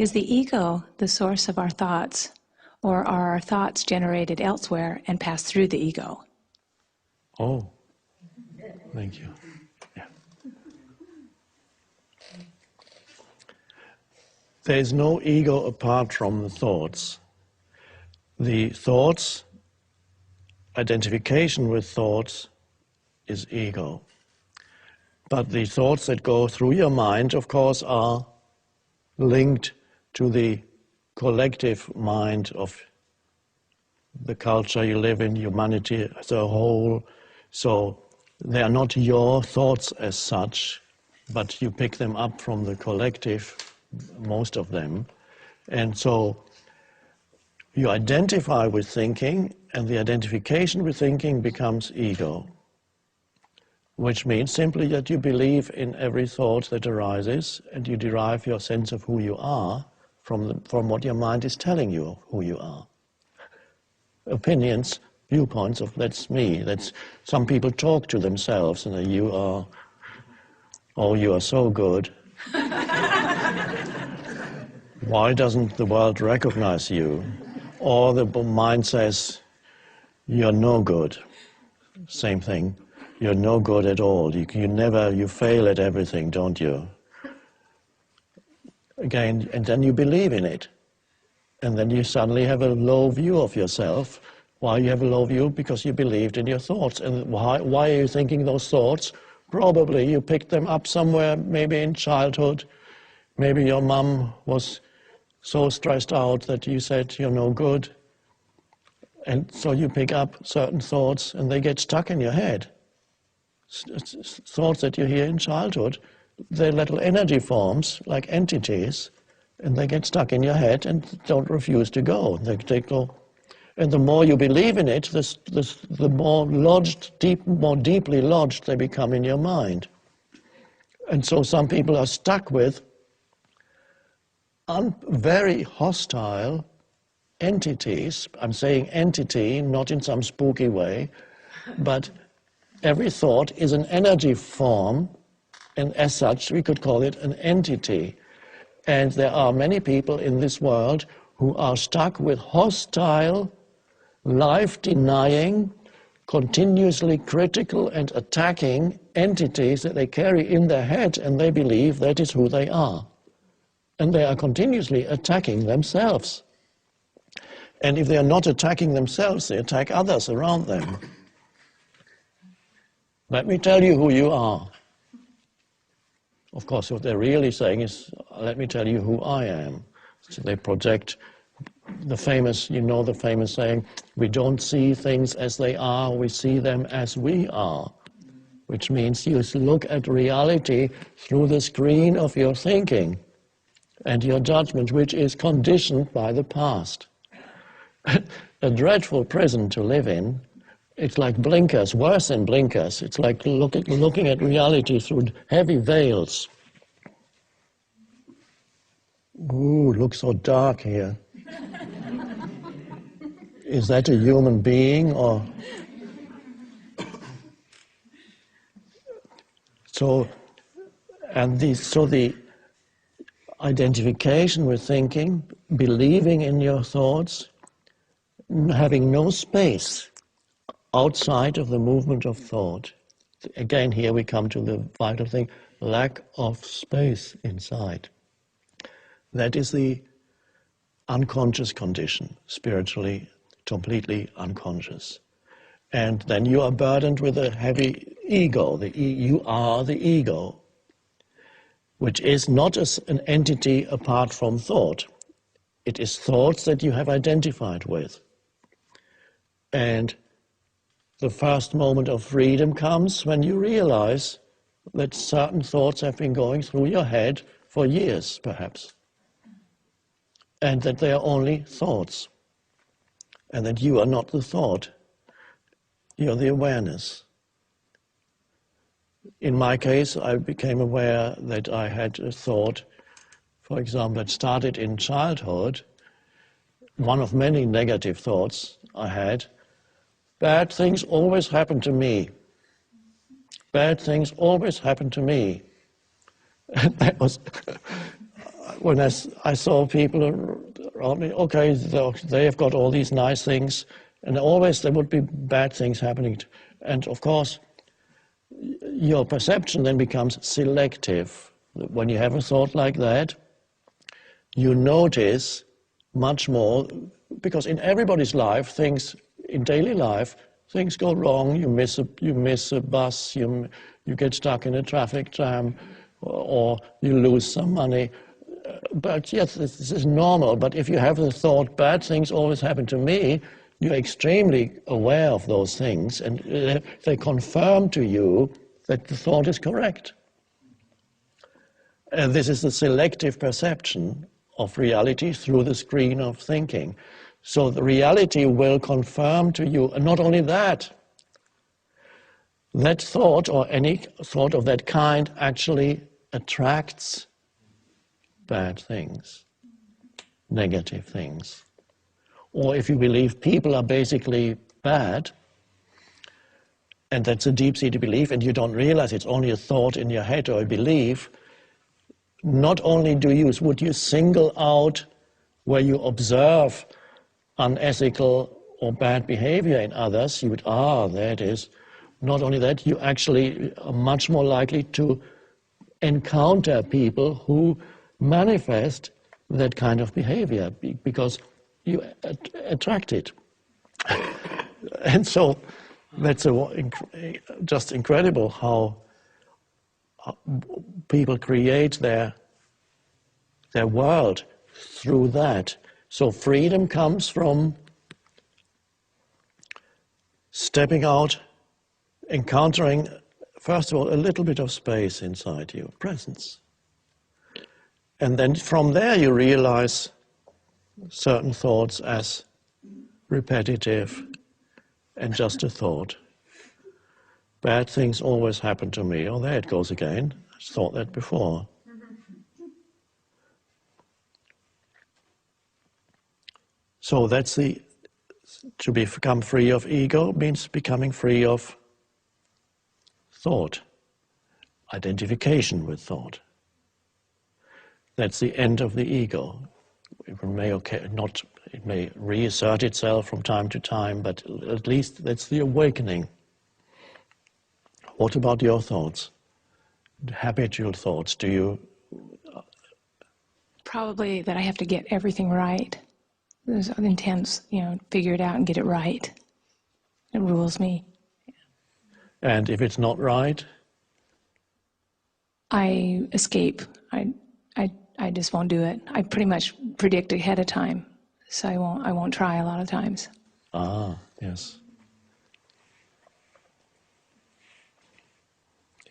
Is the ego the source of our thoughts, or are our thoughts generated elsewhere and pass through the ego? Oh, thank you. Yeah. There is no ego apart from the thoughts. The thoughts, identification with thoughts, is ego. But the thoughts that go through your mind, of course, are linked to the collective mind of the culture you live in, humanity as a whole. So they are not your thoughts as such, but you pick them up from the collective, most of them. And so you identify with thinking, and the identification with thinking becomes ego, which means simply that you believe in every thought that arises, and you derive your sense of who you are from what your mind is telling you who you are. Opinions, viewpoints of that's me. That's some people talk to themselves and you are, oh, you are so good. Why doesn't the world recognize you? Or the mind says, you're no good. Same thing. You're no good at all. You fail at everything, don't you? Again, and then you believe in it. And then you suddenly have a low view of yourself. Why you have a low view? Because you believed in your thoughts. And why are you thinking those thoughts? Probably you picked them up somewhere, maybe in childhood. Maybe your mom was so stressed out that you said you're no good. And so you pick up certain thoughts and they get stuck in your head. Thoughts that you hear in childhood, they're little energy forms, like entities, and they get stuck in your head and don't refuse to go. They go. And the more you believe in it, the more more deeply lodged they become in your mind. And so some people are stuck with very hostile entities. I'm saying entity, not in some spooky way, but every thought is an energy form, and as such we could call it an entity. And there are many people in this world who are stuck with hostile, life-denying, continuously critical and attacking entities that they carry in their head, and they believe that is who they are. And they are continuously attacking themselves. And if they are not attacking themselves, they attack others around them. Let me tell you who you are. Of course, what they're really saying is, let me tell you who I am. So they project the famous, you know the famous saying, we don't see things as they are, we see them as we are. Which means you look at reality through the screen of your thinking and your judgment, which is conditioned by the past. A dreadful prison to live in. It's like blinkers, worse than blinkers. It's like looking at reality through heavy veils. Ooh, it looks so dark here. Is that a human being or? So the identification with thinking, believing in your thoughts, having no space outside of the movement of thought. Again, here we come to the vital thing, lack of space inside. That is the unconscious condition, spiritually, completely unconscious. And then you are burdened with a heavy ego. You are the ego, which is not an entity apart from thought. It is thoughts that you have identified with. And the first moment of freedom comes when you realize that certain thoughts have been going through your head for years, perhaps, and that they are only thoughts, and that you are not the thought, you're the awareness. In my case, I became aware that I had a thought, for example, that started in childhood, one of many negative thoughts I had. Bad things always happen to me. Bad things always happen to me. And that was, when I saw people around me, okay, they have got all these nice things, and always there would be bad things happening. And of course, your perception then becomes selective. When you have a thought like that, you notice much more, because in everybody's life, things, in daily life, things go wrong. You miss a bus, you get stuck in a traffic jam, or you lose some money. But yes, this is normal. But if you have the thought, bad things always happen to me, you're extremely aware of those things, and they confirm to you that the thought is correct. And this is the selective perception of reality through the screen of thinking. So the reality will confirm to you, and not only that, that thought or any thought of that kind actually attracts bad things, negative things. Or if you believe people are basically bad, and that's a deep-seated belief, and you don't realize it's only a thought in your head or a belief, not only would you single out where you observe unethical or bad behavior in others, you would, there it is. Not only that, you actually are much more likely to encounter people who manifest that kind of behavior because you attract it. And so that's just incredible how people create their world through that. So freedom comes from stepping out, encountering, first of all, a little bit of space inside you, presence. And then from there you realize certain thoughts as repetitive and just a thought. Bad things always happen to me. Oh, there it goes again. I thought that before. So that's to become free of ego means becoming free of thought, identification with thought. That's the end of the ego. It may reassert itself from time to time, but at least that's the awakening. What about your thoughts? Habitual thoughts, do you? Probably that I have to get everything right. There's an intense, figure it out and get it right. It rules me. And if it's not right? I escape. I just won't do it. I pretty much predict ahead of time, so I won't try a lot of times. Yes.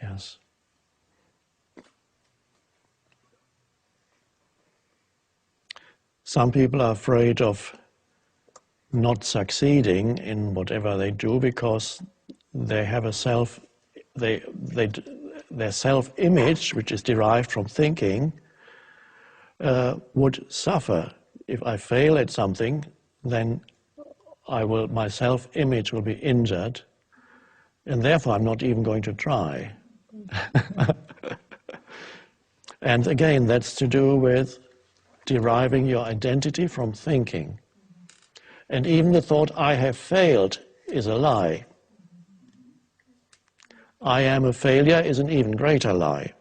Yes. Some people are afraid of not succeeding in whatever they do because they have their self-image, which is derived from thinking, would suffer. If I fail at something, then my self-image will be injured, and therefore I'm not even going to try. And again, that's to do with deriving your identity from thinking. And even the thought, I have failed, is a lie. I am a failure is an even greater lie.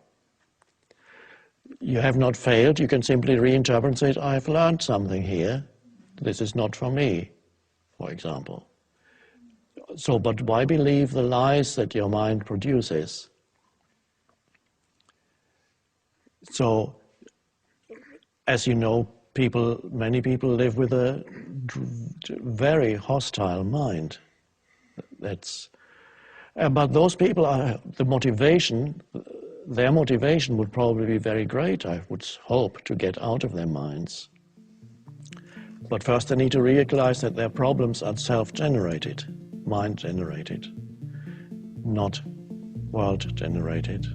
You have not failed, you can simply reinterpret and say, I've learned something here. This is not for me, for example. So, but why believe the lies that your mind produces? So, as you know, many people live with a very hostile mind. But those people their motivation would probably be very great, I would hope, to get out of their minds. But first they need to realize that their problems are self-generated, mind-generated, not world-generated.